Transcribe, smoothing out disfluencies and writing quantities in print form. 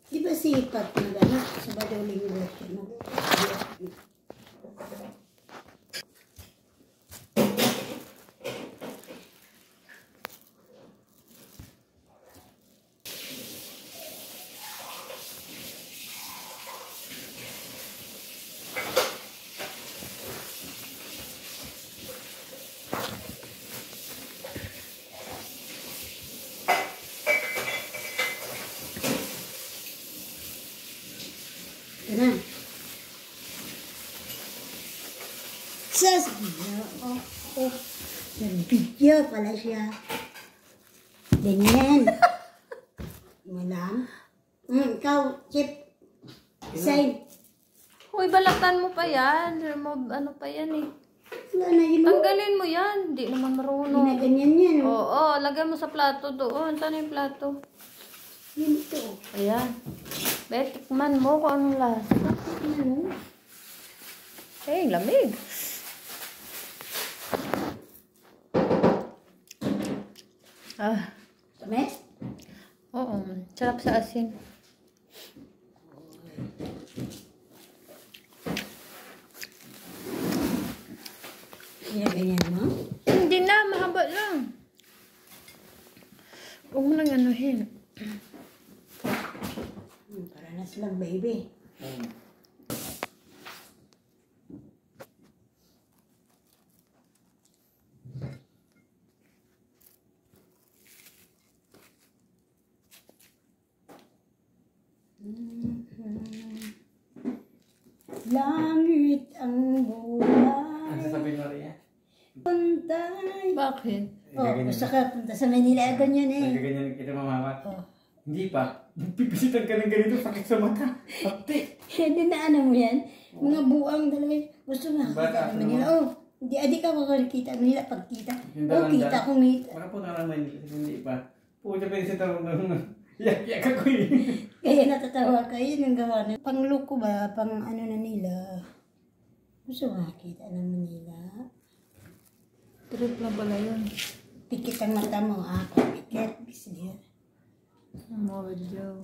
Di ba sipat na gana? Sabado linggo siya. Na. Sus! Oh. Nag-video pala siya. Ganyan. Malam. Ikaw, Chip. Sign. Uy, balatan mo pa yan. Ano pa yan eh. Wala na yun. Tanggalin mo yan. Hindi naman marunong. Ginaganyan yan. Oo, lagay mo sa plato doon. Saan yung plato? Yun ito. Ayan. Betikman mo kung anong lasa. Ano? Eh, lamig. Ah. Kami? Oo. Sarap sa asin. Ginaganyan mo? Hindi na. Mahaba lang. Huwag mo nang anuhin. Para na silang baby. Langit ang buhay. Ano sasabihin mo rin? Puntay. Bakit? Gusto ka punta sa Manila. Ganyan eh. Nagaganyan kita mamamat. Hindi pa. Pipisitan ka ng ganito, sakit sa mata. Pati. Hindi na ano mo yan. Mga buang talaga. Gusto nga kita sa Manila. Hindi ka makakita sa Manila pagkita. Kita ko ngita. Baka po naman hindi pa. Puta pinisita mo ng yak ako eh. Kaya natatawa kayo ng gawa na. Pangloko ba? Pang ano na nila. Gusto nga kita ng Manila. Trip na pala yun. Pikit ang mata mo. Pikit. Bisniya. Modyo.